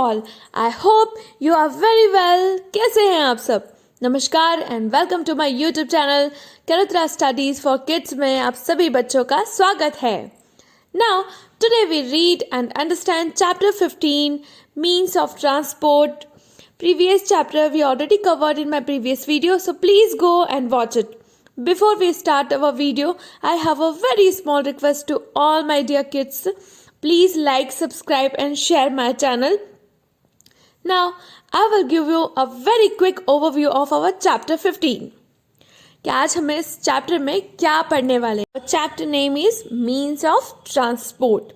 all. I hope you are very well. कैसे हैं आप सब? नमस्कार and welcome to my YouTube channel Karutra Studies for Kids में आप सभी बच्चों का स्वागत है. Now, today we read and understand chapter 15, Means of Transport. Previous chapter we already covered in my previous video, so please go and watch it. Before we start our video, I have a very small request to all my dear kids. Please like, subscribe and share my channel. Now, I will give you a very quick overview of our chapter 15. कि आज हमें इस chapter में क्या पढ़ने वाले हैं. Chapter name is means of transport.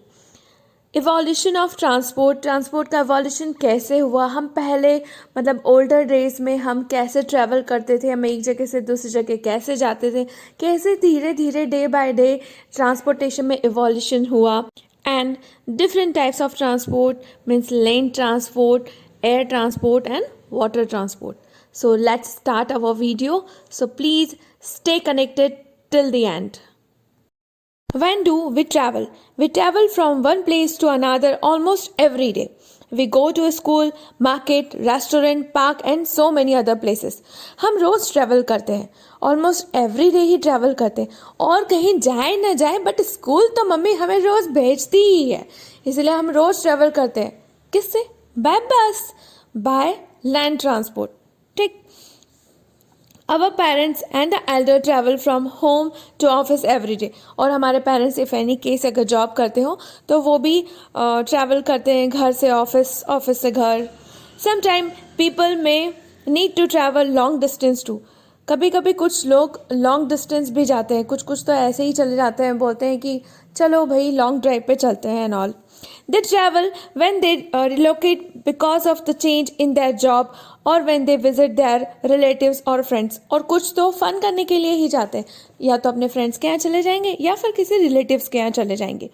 Evolution of transport. Transport का इवोल्यूशन कैसे हुआ. हम पहले मतलब ओल्डर डेज में हम कैसे ट्रैवल करते थे, हम एक जगह से दूसरी जगह कैसे जाते थे, कैसे धीरे धीरे डे बाय डे ट्रांसपोर्टेशन में इवोल्यूशन हुआ. And different types of transport means land transport, air transport and water transport. So let's start our video. So please stay connected till the end. When do we travel? We travel from one place to another almost every day. We go to a school, market, restaurant, park and so many other places. हम रोज travel करते हैं, almost every day ही travel करते हैं. और कहीं जाए ना जाए बट स्कूल तो मम्मी हमें रोज भेजती ही है, इसलिए हम रोज ट्रैवल करते हैं. किससे? बाय बस, बाय लैंड ट्रांसपोर्ट. ठीक. Our parents and the elder travel from home to office every day. और हमारे पेरेंट्स इफ़ एनी केस अगर जॉब करते हो तो वो भी ट्रैवल करते हैं घर से ऑफिस, ऑफिस से घर. Sometime people may need to travel long distance too. कभी कभी कुछ लोग लॉन्ग डिस्टेंस भी जाते हैं, कुछ तो ऐसे ही चले जाते हैं, बोलते हैं कि चलो भाई लॉन्ग ड्राइव पे चलते हैं and all. They travel when they relocate because of the change in their job or when they visit their relatives or friends. और कुछ तो फन करने के लिए ही जाते हैं, या तो अपने फ्रेंड्स के यहाँ चले जाएंगे या फिर किसी रिलेटिव्स के यहाँ चले जाएंगे.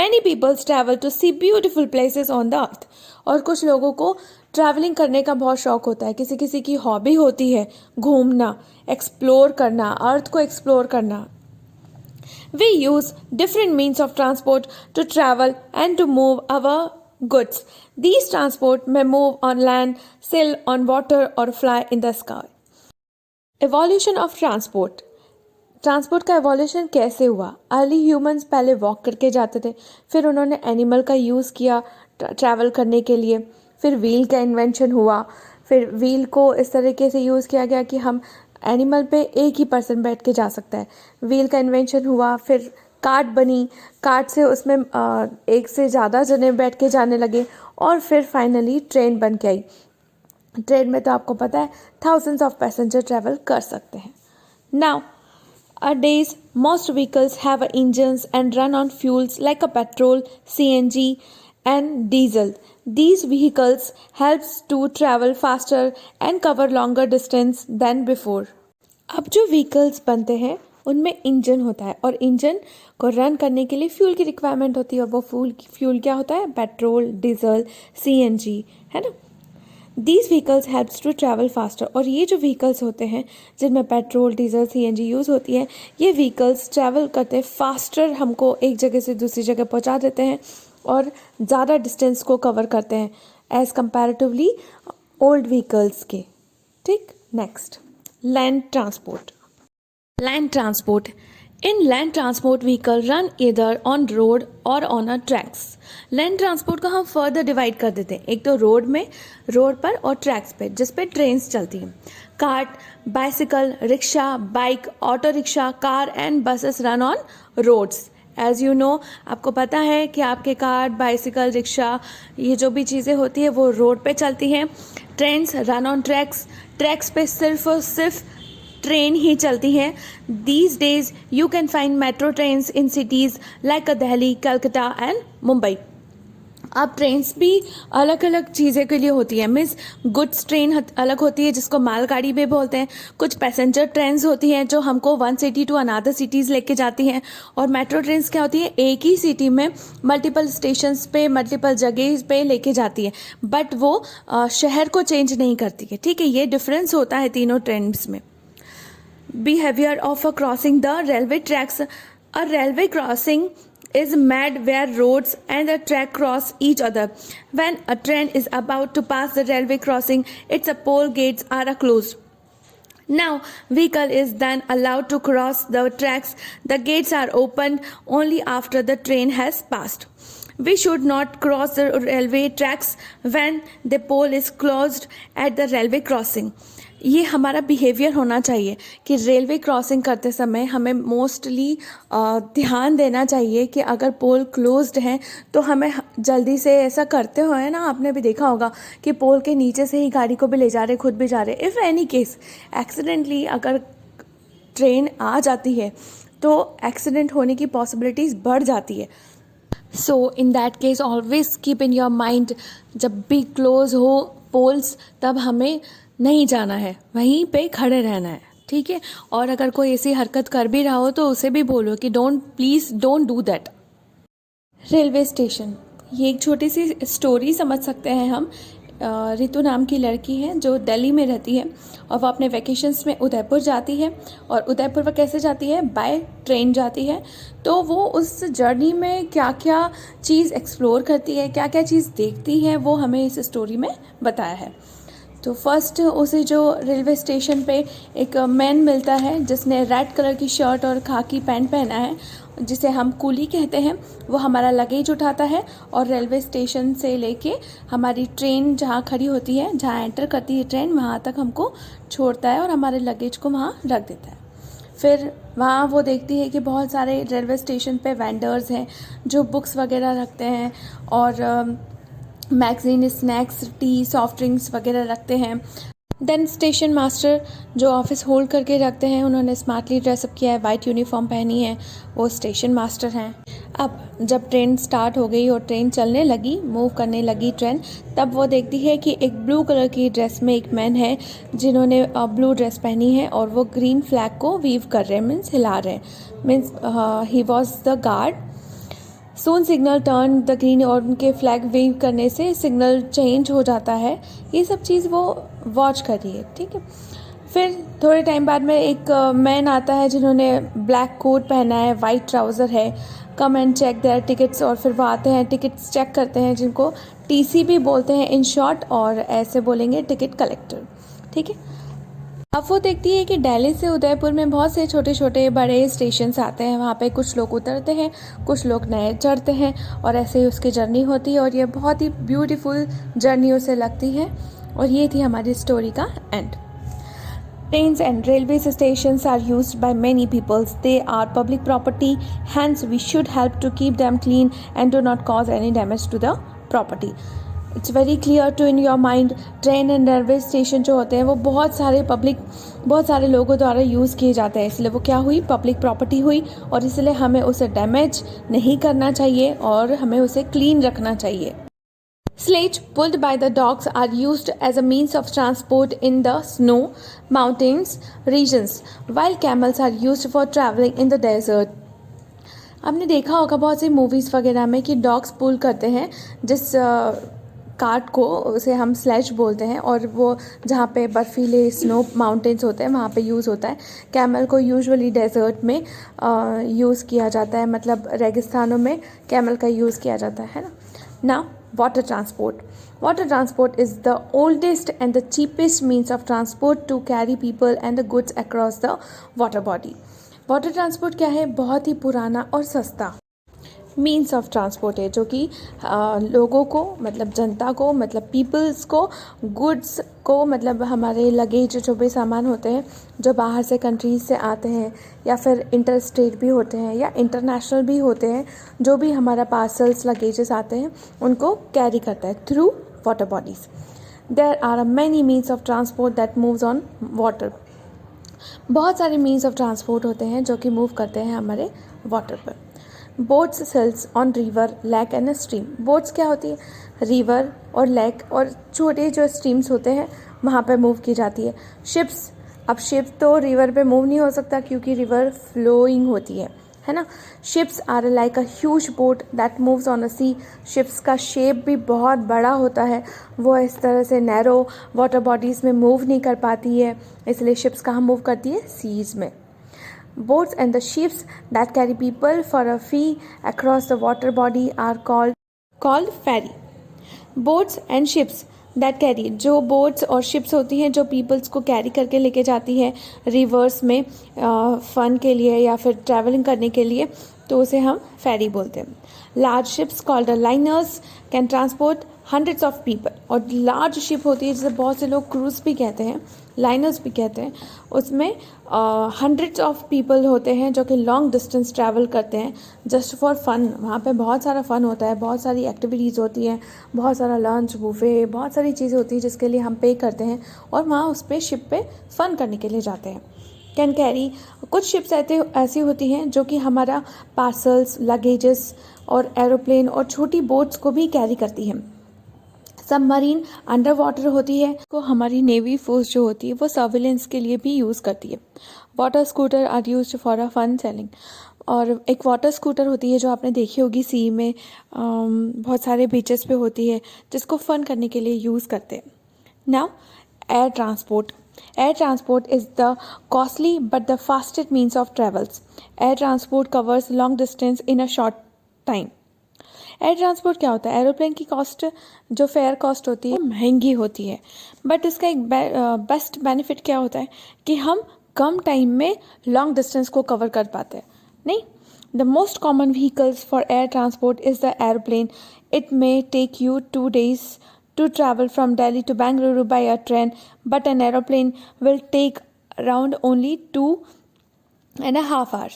Many people travel to see beautiful places on the earth. और कुछ लोगों को ट्रैवलिंग करने का बहुत शौक होता है, किसी किसी की हॉबी होती है घूमना, एक्सप्लोर करना, अर्थ को एक्सप्लोर करना. We use different means of transport to travel and to move our goods. These transport may move on land, sail on water or fly in the sky. Evolution of transport. Transport का evolution कैसे हुआ. Early humans पहले walk करके जाते थे, फिर उन्होंने animal का यूज़ किया ट्रैवल करने के लिए. फिर व्हील का इन्वेंशन हुआ, फिर व्हील को इस तरीके से यूज़ किया गया कि हम एनिमल पे एक ही पर्सन बैठ के जा सकता है. व्हील का इन्वेंशन हुआ, फिर कार्ट बनी, कार्ट से उसमें एक से ज़्यादा जने बैठ के जाने लगे, और फिर फाइनली ट्रेन बन के आई. ट्रेन में तो आपको पता है थाउजेंड्स ऑफ पैसेंजर ट्रैवल कर सकते हैं. Now nowadays most vehicles have engines and run on fuels like a petrol, CNG and diesel. These vehicles helps to travel faster and cover longer distance than before. अब जो vehicles बनते हैं उनमें engine होता है, और इंजन को run करने के लिए फ्यूल की रिक्वायरमेंट होती है, और वो फ्यूल क्या होता है? पेट्रोल, डीजल, CNG, है ना. These vehicles helps to travel faster. और ये जो vehicles होते हैं जिनमें पेट्रोल, डीजल, CNG यूज़ होती है, ये vehicles ट्रैवल करते हैं फास्टर, हमको एक जगह से दूसरी जगह पहुंचा देते हैं और ज़्यादा डिस्टेंस को कवर करते हैं एज़ कंपैरेटिवली ओल्ड व्हीकल्स के. ठीक. Next, land transport. Land transport. In land transport vehicle run either on road or on a tracks. Land transport को हम फर्दर डिवाइड कर देते हैं, एक तो रोड पर और ट्रैक्स पे जिस पे ट्रेन्स चलती हैं. Cart, bicycle, rickshaw, bike, auto rickshaw, car and buses run on roads. As you know, आपको पता है कि आपके कार्ट, बाइसिकल, रिक्शा, ये जो भी चीज़ें होती है वो रोड पे चलती हैं. Trains run on tracks. Tracks पे सिर्फ और सिर्फ ट्रेन ही चलती हैं. These days you can find metro trains in cities like Delhi, Calcutta and Mumbai. अब ट्रेन्स भी अलग अलग चीज़ें के लिए होती है. मीन्स गुड्स ट्रेन अलग होती है जिसको मालगाड़ी भी बोलते हैं. कुछ पैसेंजर ट्रेन्स होती हैं जो हमको one city to another cities लेके जाती हैं. और मेट्रो ट्रेन्स क्या होती है? एक ही सिटी में मल्टीपल स्टेशंस पे, मल्टीपल जगह पे लेके जाती है, बट वो शहर को चेंज नहीं करती है. ठीक है, ये डिफरेंस होता है तीनों ट्रेन्स में. Behavior of a crossing the railway tracks. A railway crossing is made where roads and the track cross each other. When a train is about to pass the railway crossing, its pole gates are closed. Now, vehicle is then allowed to cross the tracks. The gates are opened only after the train has passed. We should not cross the railway tracks when the pole is closed at the railway crossing. ये हमारा behaviour होना चाहिए कि railway crossing करते समय हमें mostly ध्यान देना चाहिए कि अगर पोल क्लोज्ड हैं तो हमें जल्दी से ऐसा करते हुए ना, आपने भी देखा होगा कि पोल के नीचे से ही गाड़ी को भी ले जा रहे, खुद भी जा रहे. इफ़ एनी केस एक्सीडेंटली अगर ट्रेन आ जाती है तो एक्सीडेंट होने की पॉसिबिलिटीज़ बढ़ जाती है. So in that case always keep in your mind, जब भी क्लोज हो पोल्स तब हमें नहीं जाना है, वहीं पे खड़े रहना है, ठीक है. और अगर कोई ऐसी हरकत कर भी रहा हो तो उसे भी बोलो कि please don't do that. Railway station, ये एक छोटी सी स्टोरी समझ सकते हैं हम. रितु नाम की लड़की है जो दिल्ली में रहती है और वो अपने वैकेशंस में उदयपुर जाती है. और उदयपुर वो कैसे जाती है? बाय ट्रेन जाती है. तो वो उस जर्नी में क्या क्या चीज़ एक्सप्लोर करती है, क्या क्या चीज़ देखती है, वो हमें इस स्टोरी में बताया है. तो फर्स्ट उसे जो रेलवे स्टेशन पे एक मैन मिलता है जिसने रेड कलर की शर्ट और खाकी पैंट पहना है, जिसे हम कूली कहते हैं. वो हमारा लगेज उठाता है और रेलवे स्टेशन से लेके हमारी ट्रेन जहाँ खड़ी होती है, जहाँ एंटर करती है ट्रेन, वहाँ तक हमको छोड़ता है और हमारे लगेज को वहाँ रख देता है. फिर वहाँ वो देखती है कि बहुत सारे रेलवे स्टेशन पे वेंडर्स हैं जो बुक्स वगैरह रखते हैं और magazine, snacks, T, soft drinks वगैरह रखते हैं. देन स्टेशन मास्टर जो ऑफिस होल्ड करके रखते हैं, उन्होंने स्मार्टली ड्रेसअप किया है, वाइट यूनिफॉर्म पहनी है, वो स्टेशन मास्टर हैं. अब जब ट्रेन स्टार्ट हो गई और ट्रेन चलने लगी, मूव करने लगी ट्रेन, तब वो देखती है कि एक ब्लू कलर की ड्रेस में एक मैन है जिन्होंने ब्लू ड्रेस पहनी है और वो ग्रीन फ्लैग को वीव कर रहे हैं, मीन्स हिला रहे हैं, means he was the guard. Soon signal turn the green और उनके फ्लैग वेव करने से सिग्नल चेंज हो जाता है. ये सब चीज़ वो वॉच कर रही है, ठीक है. फिर थोड़े टाइम बाद में एक मैन आता है जिन्होंने ब्लैक कोट पहना है, वाइट ट्राउज़र है. Come and check there tickets, और फिर वो आते हैं, टिकट्स चेक करते हैं, जिनको टीसी भी बोलते हैं इन शॉर्ट, और ऐसे बोलेंगे टिकट कलेक्टर, ठीक है. अब वो देखती है कि दिल्ली से उदयपुर में बहुत से छोटे छोटे बड़े स्टेशंस आते हैं. वहाँ पे कुछ लोग उतरते हैं, कुछ लोग नए चढ़ते हैं, और ऐसे ही उसकी जर्नी होती है. और ये बहुत ही ब्यूटीफुल जर्नी उसे लगती है. और ये थी हमारी स्टोरी का and. Trains and railway stations are used by many people. They are public property, hence we should help to keep them clean and do not cause any damage to the property. It's very clear to in your mind. Train and railway station जो होते हैं वो बहुत सारे लोगों द्वारा use किए जाते हैं, इसलिए वो क्या हुई? पब्लिक प्रॉपर्टी हुई. और इसलिए हमें उसे डैमेज नहीं करना चाहिए और हमें उसे क्लीन रखना चाहिए. Sledge pulled by the dogs are used as a means of transport in the snow, mountains regions, while camels are used for traveling in the desert. आपने देखा होगा बहुत सी मूवीज़ वगैरह में कि डॉग्स पुल करते हैं जिस कार्ट को, उसे हम स्लेज बोलते हैं, और वो जहाँ पे बर्फीले स्नो माउंटेन्स होते हैं वहाँ पे यूज़ होता है. कैमल को यूजुअली डेजर्ट में यूज़ किया जाता है, मतलब रेगिस्तानों में कैमल का यूज़ किया जाता है ना. Now, water transport. Water transport is the oldest and the cheapest means of transport to carry people and the goods across the water body. Water transport क्या है? बहुत ही पुराना और सस्ता मीन्स ऑफ ट्रांसपोर्ट है जो कि लोगों को, मतलब जनता को, मतलब पीपल्स को, गुड्स को, मतलब हमारे लगेज जो भी सामान होते हैं जो बाहर से कंट्रीज़ से आते हैं या फिर इंटर स्टेट भी होते हैं या इंटरनेशनल भी होते हैं, जो भी हमारा पार्सल्स लगेजेस आते हैं उनको कैरी करता है through water bodies. There are many means of transport that moves on water. बहुत सारे मीन्स ऑफ ट्रांसपोर्ट होते हैं जो कि मूव करते हैं हमारे वाटर पर. Boats sails on river, lake and stream. Boats क्या होती है? रिवर और लेक और छोटे जो स्ट्रीम्स होते हैं वहाँ पे मूव की जाती है. शिप्स, अब शिप तो रिवर पे मूव नहीं हो सकता क्योंकि रिवर फ्लोइंग होती है ना. Ships are like a huge boat that moves on a sea. Ships का शेप भी बहुत बड़ा होता है, वो इस तरह से नैरो वाटर बॉडीज़ में मूव नहीं कर पाती है, इसलिए शिप्स कहाँ मूव करती है? सीज़ में. Boats and the ships that carry people for a fee across the water body are called ferry. Boats and ships that carry, जो बोट्स और शिप्स होती हैं जो पीपल्स को कैरी करके लेके जाती है रिवर्स में फ़न के लिए या फिर ट्रैवलिंग करने के लिए, तो उसे हम फेरी बोलते हैं. Large ships called liners can transport hundreds of people. और लार्ज शिप होती है जिसे बहुत से लोग क्रूज़ भी कहते हैं, लाइनर्स भी कहते हैं, उसमें हंड्रेड्स ऑफ पीपल होते हैं जो कि लॉन्ग डिस्टेंस ट्रैवल करते हैं जस्ट फॉर फन. वहाँ पे बहुत सारा फ़न होता है, बहुत सारी एक्टिविटीज़ होती हैं, बहुत सारा लंच बुफे, बहुत सारी चीज़ें होती हैं जिसके लिए हम पे करते हैं और वहाँ उस पर शिप पे फ़न करने के लिए जाते हैं. कैन कैरी, कुछ शिप्स ऐसी होती हैं जो कि हमारा पार्सल्स, लगेजेस और एरोप्लेन और छोटी बोट्स को भी कैरी करती हैं. सबमरीन अंडर वाटर होती है, को हमारी नेवी फोर्स जो होती है वो सर्विलेंस के लिए भी यूज़ करती है. Water scooter are used for a fun sailing. और एक वाटर स्कूटर होती है जो आपने देखी होगी सी में, बहुत सारे बीचेस पे होती है, जिसको फ़न करने के लिए यूज़ करते हैं. Now air transport. Air transport is the costly but the fastest means of travels. Air transport covers long distance in a short time. Air transport क्या होता है? एरोप्लेन की कॉस्ट, जो फेयर कॉस्ट होती है, महंगी होती है, बट इसका एक बेस्ट बेनिफिट क्या होता है कि हम कम टाइम में लॉन्ग डिस्टेंस को कवर कर पाते हैं. नहीं, the most common vehicles for air transport is the aeroplane. It may take you 2 days to travel from Delhi to Bangalore by a train, but an aeroplane will take around only 2.5 hours.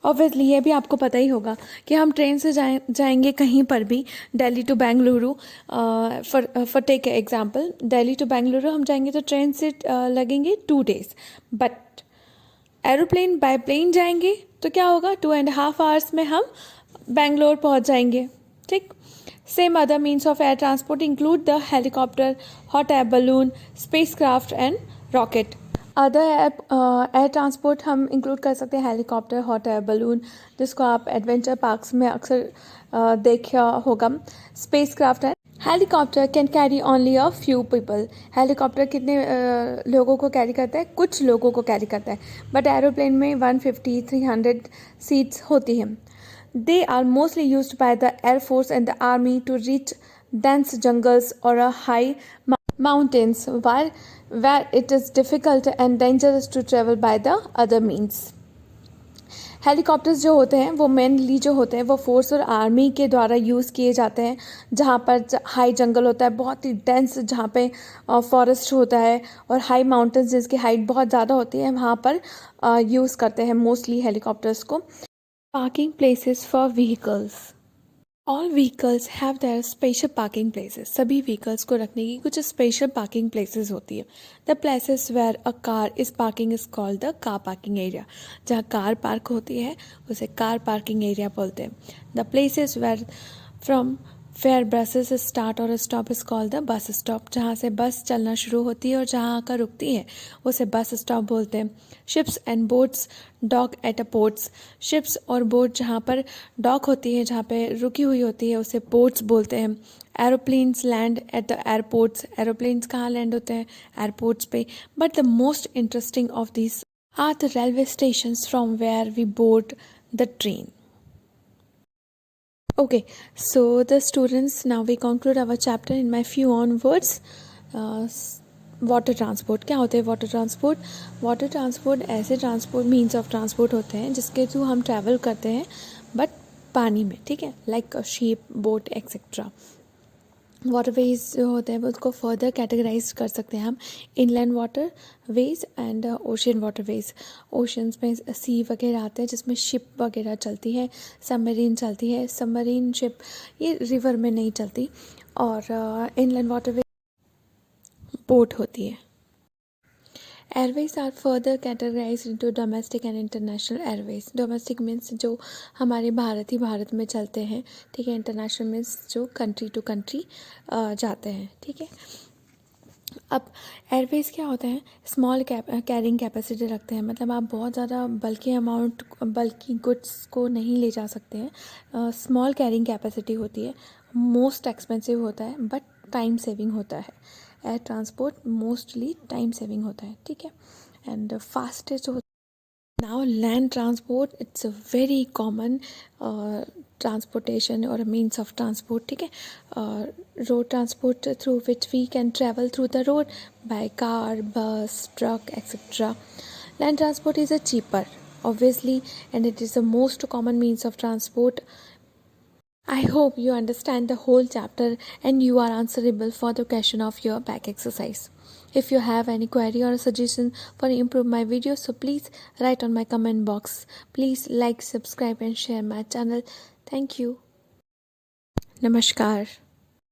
Obviously ये भी आपको पता ही होगा कि हम train से जाएंगे कहीं पर भी, Delhi to Bengaluru, for take example, Delhi to Bengaluru हम जाएंगे तो ट्रेन से लगेंगे 2 days, but aeroplane by plane जाएंगे तो क्या होगा, 2.5 hours में हम बेंगलोर पहुंच जाएंगे. ठीक. Same other means of air transport include the helicopter, hot air balloon, spacecraft and rocket. Other air transport हम इंक्लूड कर सकते हैं हेलीकॉप्टर, हॉट एयर बलून, जिसको आप एडवेंचर पार्क्स में अक्सर देखा होगा. स्पेस क्राफ्ट है. Helicopter can carry only a few people. Helicopter कितने लोगों को कैरी करता है? कुछ लोगों को कैरी करता है. बट एरोप्लेन में 150-300 सीट्स होती हैं. They are mostly used by the Air Force and the Army to reach dense jungles or high mountains where it is difficult and dangerous to travel by the other means. Helicopters जो होते हैं वो mainly जो होते हैं वो force और army के द्वारा यूज़ किए जाते हैं, जहाँ पर हाई जंगल होता है, बहुत ही डेंस, जहाँ पे फॉरेस्ट होता है, और हाई माउंटेन्स जिसकी हाइट बहुत ज़्यादा होती है, वहाँ पर यूज़ करते हैं मोस्टली हेलीकॉप्टर्स को. Parking places for vehicles. All vehicles have their special parking places. सभी vehicles को रखने की कुछ special parking places होती है. The places where a car is parking is called the car parking area. जहाँ कार पार्क होती है उसे कार पार्किंग एरिया बोलते हैं. The places where buses start or stop is called the bus stop. जहाँ से बस चलना शुरू होती है और जहाँ आकर रुकती है उसे बस स्टॉप बोलते हैं. Ships and boats dock at a ports. Ships और बोट जहाँ पर डॉक होती है, जहाँ पे रुकी हुई होती है, उसे पोर्ट्स बोलते हैं. Aeroplanes land at the airports. Aeroplanes कहाँ लैंड होते हैं? एयरपोर्ट्स पे. But the most interesting of this are the railway stations from where we board the train. Okay, so the students, now we conclude our chapter in my few own words. Water transport क्या होता है? Water transport ऐसे transport means of transport होते हैं जिसके through हम travel करते हैं बट पानी में. ठीक है, like ship, boat etcetera. Waterways जो होते हैं वो उसको फर्दर कैटेगराइज कर सकते हैं हम, inland water veg and ocean waterways. Oceans में सी वगैरह आते हैं जिसमें शिप वगैरह चलती है, सबमरीन चलती है. सबमरीन शिप ये रिवर में नहीं चलती. और इनलैंड वाटरवेज बोट होती है. Airways are further categorise into domestic and international airways. Domestic means जो हमारे भारत में चलते हैं. ठीक है. इंटरनेशनल मीन्स जो कंट्री टू कंट्री जाते हैं. ठीक है. अब एयरवेज क्या होते हैं? स्मॉल कैरिंग कैपेसिटी रखते हैं, मतलब आप बहुत ज़्यादा बल्कि गुड्स को नहीं ले जा सकते हैं. स्मॉल कैरिंग कैपेसिटी होती है. मोस्ट एक्सपेंसिव होता है बट टाइम सेविंग होता है. Air transport mostly time saving होता है. ठीक है. And fastest Now land transport, it's a very common transportation or a means of transport. ठीक है, road transport through which we can travel through the road by car, bus, truck, etc. Land transport is a cheaper, obviously, and it is the most common means of transport. I hope you understand the whole chapter and you are answerable for the question of your back exercise. If you have any query or suggestion for improve my video, so please write on my comment box. Please like, subscribe and share my channel. Thank you. Namaskar.